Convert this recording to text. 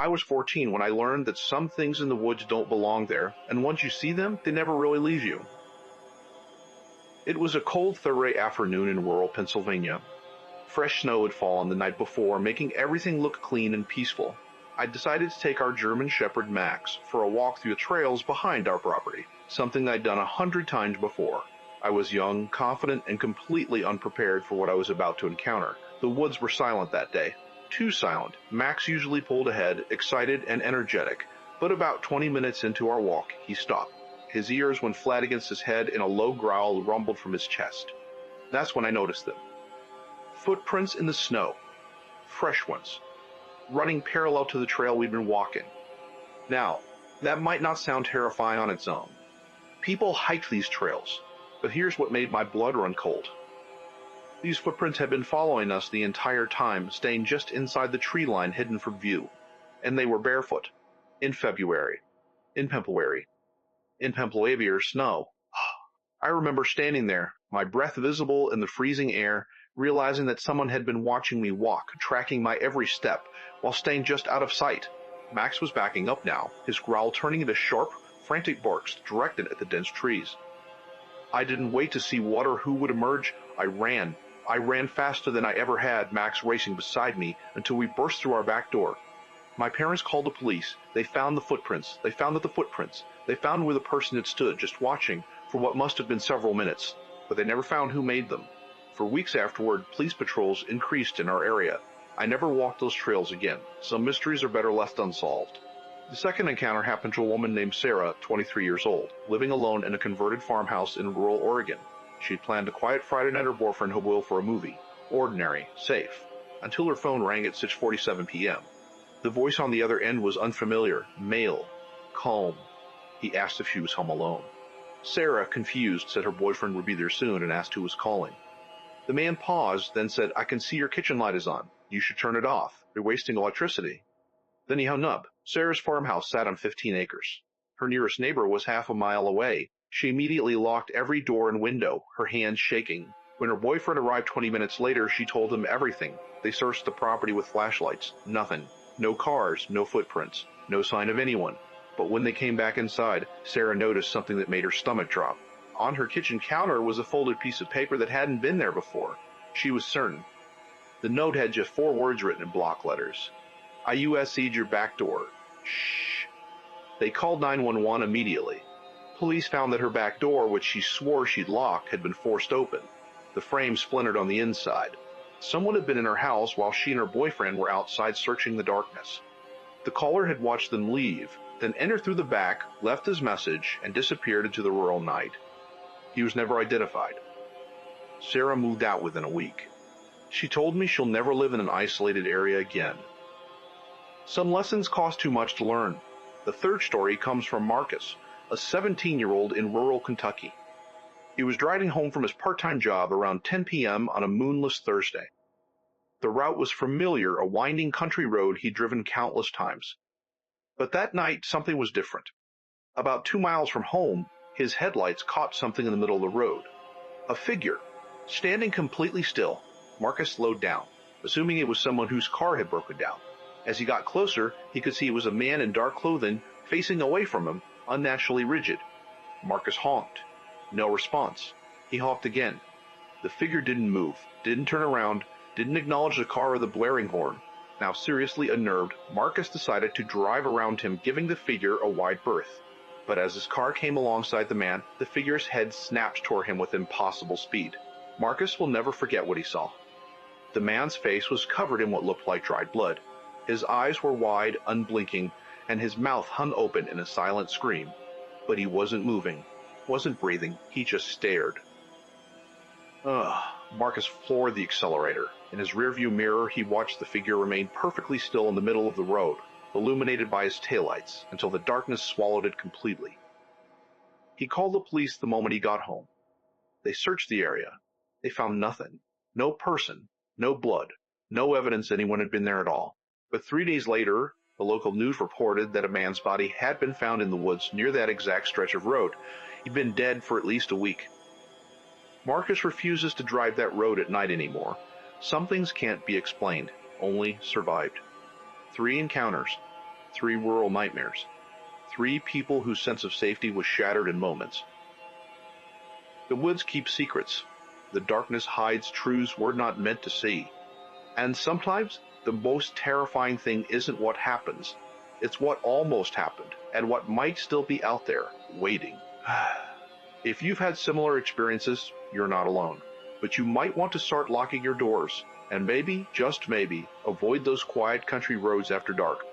I was 14 when I learned that some things in the woods don't belong there, and once you see them, they never really leave you. It was a cold Thursday afternoon in rural Pennsylvania. Fresh snow had fallen the night before, making everything look clean and peaceful. I decided to take our German Shepherd Max for a walk through the trails behind our property, something I'd done 100 times before. I was young, confident, and completely unprepared for what I was about to encounter. The woods were silent that day. Too silent. Max usually pulled ahead, excited and energetic, but about 20 minutes into our walk, he stopped. His ears went flat against his head and a low growl rumbled from his chest. That's when I noticed them. Footprints in the snow. Fresh ones. Running parallel to the trail we'd been walking. Now, that might not sound terrifying on its own. People hiked these trails, but here's what made my blood run cold. These footprints had been following us the entire time, staying just inside the tree line hidden from view. And they were barefoot. In February. In Pemplawavir snow. I remember standing there, my breath visible in the freezing air, realizing that someone had been watching me walk, tracking my every step, while staying just out of sight. Max was backing up now, his growl turning into sharp, frantic barks directed at the dense trees. I didn't wait to see what or who would emerge. I ran. I ran faster than I ever had, Max racing beside me, until we burst through our back door. My parents called the police. They found the footprints. They found where the person had stood, just watching, for what must have been several minutes. But they never found who made them. For weeks afterward, police patrols increased in our area. I never walked those trails again. Some mysteries are better left unsolved. The second encounter happened to a woman named Sarah, 23 years old, living alone in a converted farmhouse in rural Oregon. She'd planned a quiet Friday night her boyfriend had will for a movie. Ordinary, safe. Until her phone rang at 6:47 p.m. The voice on the other end was unfamiliar, male, calm. He asked if she was home alone. Sarah, confused, said her boyfriend would be there soon and asked who was calling. The man paused, then said, "I can see your kitchen light is on. You should turn it off. You're wasting electricity." Then he hung up. Sarah's farmhouse sat on 15 acres. Her nearest neighbor was half a mile away. She immediately locked every door and window, her hands shaking. When her boyfriend arrived 20 minutes later, she told him everything. They searched the property with flashlights. Nothing. No cars, no footprints, no sign of anyone. But when they came back inside, Sarah noticed something that made her stomach drop. On her kitchen counter was a folded piece of paper that hadn't been there before. She was certain. The note had just 4 words written in block letters. "I USC'd your back door. Shh." They called 911 immediately. Police found that her back door, which she swore she'd locked, had been forced open. The frame splintered on the inside. Someone had been in her house while she and her boyfriend were outside searching the darkness. The caller had watched them leave, then entered through the back, left his message, and disappeared into the rural night. He was never identified. Sarah moved out within a week. She told me she'll never live in an isolated area again. Some lessons cost too much to learn. The third story comes from Marcus, a 17-year-old in rural Kentucky. He was driving home from his part-time job around 10 p.m. on a moonless Thursday. The route was familiar, a winding country road he'd driven countless times. But that night, something was different. About 2 miles from home, his headlights caught something in the middle of the road. A figure. Standing completely still, Marcus slowed down, assuming it was someone whose car had broken down. As he got closer, he could see it was a man in dark clothing, facing away from him, unnaturally rigid. Marcus honked. No response. He honked again. The figure didn't move, didn't turn around, didn't acknowledge the car or the blaring horn. Now seriously unnerved, Marcus decided to drive around him, giving the figure a wide berth. But as his car came alongside the man, the figure's head snapped toward him with impossible speed. Marcus will never forget what he saw. The man's face was covered in what looked like dried blood. His eyes were wide, unblinking, and his mouth hung open in a silent scream. But he wasn't moving, wasn't breathing, he just stared. Marcus floored the accelerator. In his rearview mirror, he watched the figure remain perfectly still in the middle of the road, illuminated by his taillights, until the darkness swallowed it completely. He called the police the moment he got home. They searched the area. They found nothing. No person, no blood, no evidence anyone had been there at all. But 3 days later, the local news reported that a man's body had been found in the woods near that exact stretch of road. He'd been dead for at least a week. Marcus refuses to drive that road at night anymore. Some things can't be explained, only survived. 3 encounters, 3 rural nightmares. 3 people whose sense of safety was shattered in moments. The woods keep secrets. The darkness hides truths we're not meant to see. And sometimes the most terrifying thing isn't what happens. It's what almost happened and what might still be out there, waiting. If you've had similar experiences, you're not alone. But you might want to start locking your doors and maybe, just maybe, avoid those quiet country roads after dark.